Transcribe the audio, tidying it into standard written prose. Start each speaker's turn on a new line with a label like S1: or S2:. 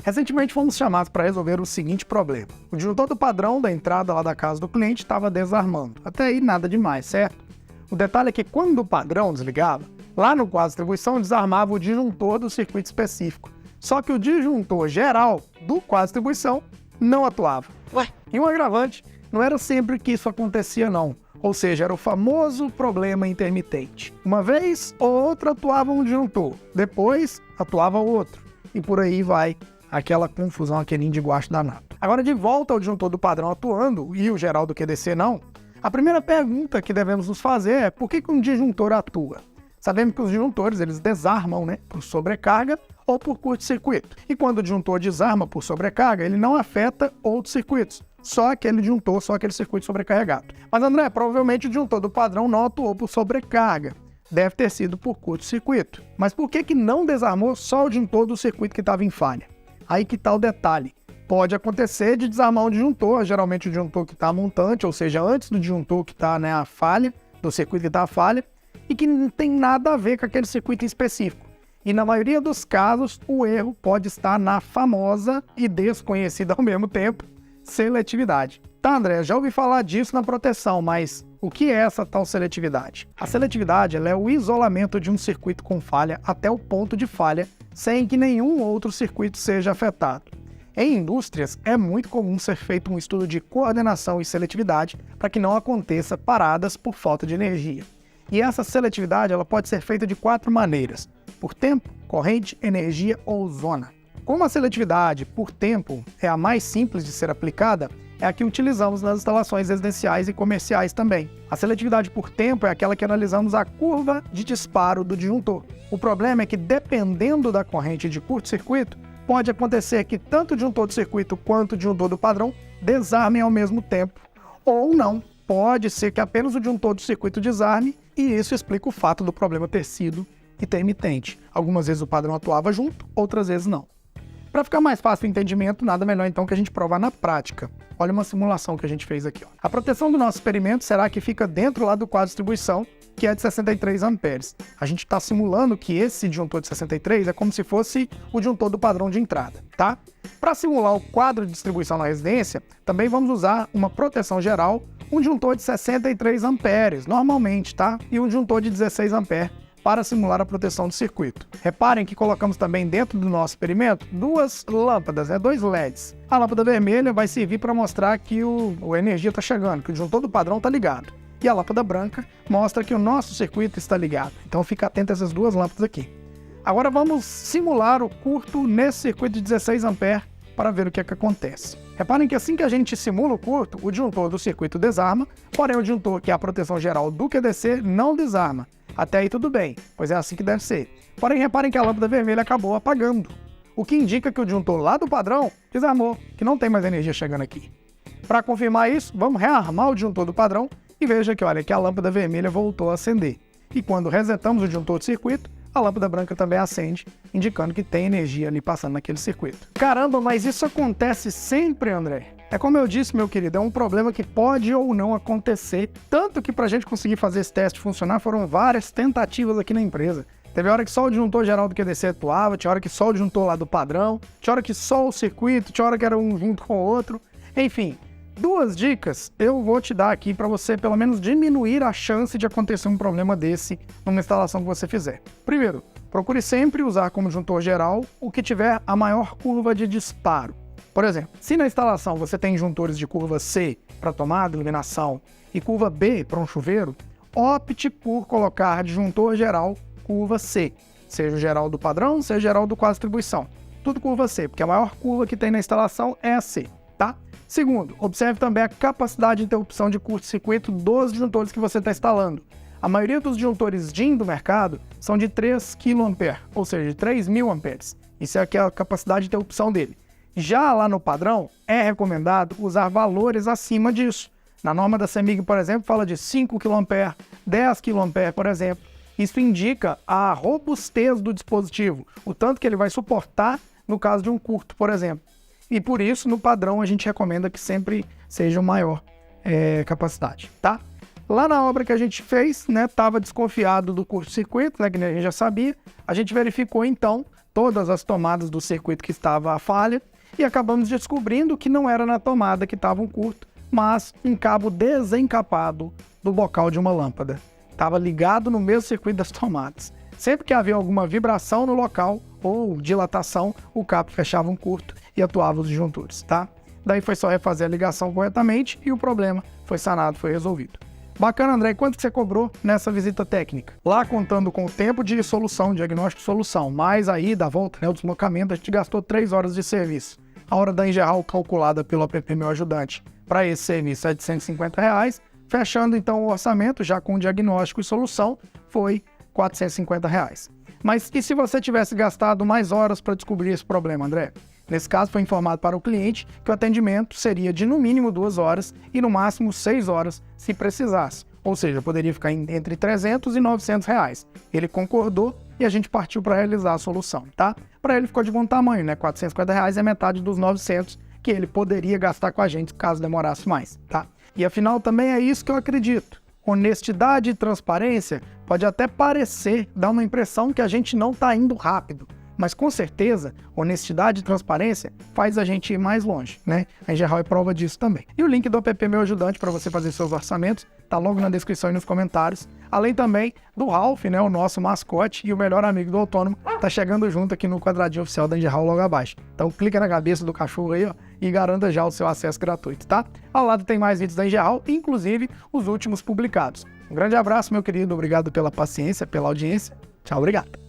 S1: Recentemente fomos chamados para resolver o seguinte problema. O disjuntor do padrão da entrada lá da casa do cliente estava desarmando. Até aí nada demais, certo? O detalhe é que quando o padrão desligava, lá no quadro de distribuição desarmava o disjuntor do circuito específico. Só que o disjuntor geral do quadro de distribuição não atuava. Ué, e um agravante, não era sempre que isso acontecia não. Ou seja, era o famoso problema intermitente. Uma vez ou outra atuava um disjuntor, depois atuava outro. E por aí vai aquela confusão, aquele guacho danado. Agora, de volta ao disjuntor do padrão atuando e o geral do QDC não, a primeira pergunta que devemos nos fazer é por que um disjuntor atua? Sabemos que os disjuntores eles desarmam, por sobrecarga ou por curto-circuito. E quando o disjuntor desarma por sobrecarga, ele não afeta outros circuitos. Só aquele disjuntor, só aquele circuito sobrecarregado. Mas, André, provavelmente o disjuntor do padrão não atuou por sobrecarga. Deve ter sido por curto-circuito. Mas por que não desarmou só o disjuntor do circuito que estava em falha? Aí que está o detalhe. Pode acontecer de desarmar um disjuntor, geralmente o disjuntor que está montante, ou seja, antes do disjuntor que está a falha, do circuito que está a falha, e que não tem nada a ver com aquele circuito em específico. E na maioria dos casos, o erro pode estar na famosa e desconhecida ao mesmo tempo seletividade. Tá, André, já ouvi falar disso na proteção, mas o que é essa tal seletividade? A seletividade ela é o isolamento de um circuito com falha até o ponto de falha, sem que nenhum outro circuito seja afetado. Em indústrias, é muito comum ser feito um estudo de coordenação e seletividade para que não aconteça paradas por falta de energia. E essa seletividade ela pode ser feita de 4 maneiras: por tempo, corrente, energia ou zona. Como a seletividade por tempo é a mais simples de ser aplicada, é a que utilizamos nas instalações residenciais e comerciais também. A seletividade por tempo é aquela que analisamos a curva de disparo do disjuntor. O problema é que, dependendo da corrente de curto-circuito, pode acontecer que tanto o disjuntor do circuito quanto o disjuntor do padrão desarmem ao mesmo tempo. Ou não, pode ser que apenas o disjuntor do circuito desarme, e isso explica o fato do problema ter sido intermitente. Algumas vezes o padrão atuava junto, outras vezes não. Para ficar mais fácil o entendimento, nada melhor então que a gente provar na prática. Olha uma simulação que a gente fez aqui. A proteção do nosso experimento será que fica dentro lá do quadro de distribuição, que é de 63 amperes. A gente está simulando que esse disjuntor de 63 é como se fosse o disjuntor do padrão de entrada, tá? Para simular o quadro de distribuição na residência, também vamos usar uma proteção geral, um disjuntor de 63 amperes, normalmente, tá? E um disjuntor de 16 amperes, para simular a proteção do circuito. Reparem que colocamos também dentro do nosso experimento 2 lâmpadas, 2 LEDs. A lâmpada vermelha vai servir para mostrar que a energia está chegando, que o disjuntor do padrão está ligado. E a lâmpada branca mostra que o nosso circuito está ligado. Então fica atento a essas 2 lâmpadas aqui. Agora vamos simular o curto nesse circuito de 16 amperes para ver o que acontece. Reparem que assim que a gente simula o curto, o disjuntor do circuito desarma, porém o disjuntor, que é a proteção geral do QDC, não desarma. Até aí tudo bem, pois é assim que deve ser. Porém, reparem que a lâmpada vermelha acabou apagando, o que indica que o disjuntor lá do padrão desarmou, que não tem mais energia chegando aqui. Para confirmar isso, vamos rearmar o disjuntor do padrão e veja que, olha, que a lâmpada vermelha voltou a acender. E quando resetamos o disjuntor do circuito, a lâmpada branca também acende, indicando que tem energia ali passando naquele circuito. Caramba, mas isso acontece sempre, André? É como eu disse, meu querido, é um problema que pode ou não acontecer, tanto que para a gente conseguir fazer esse teste funcionar foram várias tentativas aqui na empresa. Teve hora que só o disjuntor geral do QDC atuava, tinha hora que só o disjuntor lá do padrão, tinha hora que só o circuito, tinha hora que era um junto com o outro. Enfim, 2 dicas eu vou te dar aqui para você pelo menos diminuir a chance de acontecer um problema desse numa instalação que você fizer. Primeiro, procure sempre usar como disjuntor geral o que tiver a maior curva de disparo. Por exemplo, se na instalação você tem disjuntores de curva C para tomada, iluminação e curva B para um chuveiro, opte por colocar disjuntor geral curva C, seja o geral do padrão, seja o geral do quadro de distribuição. Tudo curva C, porque a maior curva que tem na instalação é a C, tá? Segundo, observe também a capacidade de interrupção de curto-circuito dos disjuntores que você está instalando. A maioria dos disjuntores DIN do mercado são de 3 kA, ou seja, de 3.000 amperes. Isso é a capacidade de interrupção dele. Já lá no padrão, é recomendado usar valores acima disso. Na norma da CEMIG, por exemplo, fala de 5 kA, 10 kA, por exemplo. Isso indica a robustez do dispositivo, o tanto que ele vai suportar no caso de um curto, por exemplo. E por isso, no padrão, a gente recomenda que sempre seja maior capacidade, tá? Lá na obra que a gente fez, estava desconfiado do curto-circuito, que a gente já sabia. A gente verificou, então, todas as tomadas do circuito que estava a falha e acabamos descobrindo que não era na tomada que estava um curto, mas um cabo desencapado do bocal de uma lâmpada. Estava ligado no mesmo circuito das tomadas. Sempre que havia alguma vibração no local ou dilatação, o cabo fechava um curto e atuava os disjuntores, tá? Daí foi só refazer a ligação corretamente e o problema foi sanado, foi resolvido. Bacana, André. Quanto que você cobrou nessa visita técnica? Lá, contando com o tempo de solução, diagnóstico e solução, mais a ida, a volta, né, o deslocamento, a gente gastou 3 horas de serviço. A hora da Engerral calculada pelo app Meu Ajudante para esse serviço é de R$150, fechando então o orçamento, já com diagnóstico e solução, foi R$450. Mas e se você tivesse gastado mais horas para descobrir esse problema, André? Nesse caso, foi informado para o cliente que o atendimento seria de no mínimo 2 horas e no máximo 6 horas, se precisasse. Ou seja, poderia ficar entre R$300 e R$900. Ele concordou e a gente partiu para realizar a solução, tá? Para ele ficou de bom tamanho, né? R$450 é metade dos 900 que ele poderia gastar com a gente caso demorasse mais, tá? E afinal, também é isso que eu acredito. Honestidade e transparência pode até parecer, dar uma impressão que a gente não está indo rápido. Mas com certeza, honestidade e transparência faz a gente ir mais longe, né? A Engerral é prova disso também. E o link do app Meu Ajudante para você fazer seus orçamentos tá logo na descrição e nos comentários. Além também do Ralph, né? O nosso mascote e o melhor amigo do autônomo, tá chegando junto aqui no quadradinho oficial da Engerral logo abaixo. Então clica na cabeça do cachorro aí, ó, e garanta já o seu acesso gratuito, tá? Ao lado tem mais vídeos da Engerral, inclusive os últimos publicados. Um grande abraço, meu querido. Obrigado pela paciência, pela audiência. Tchau, obrigado.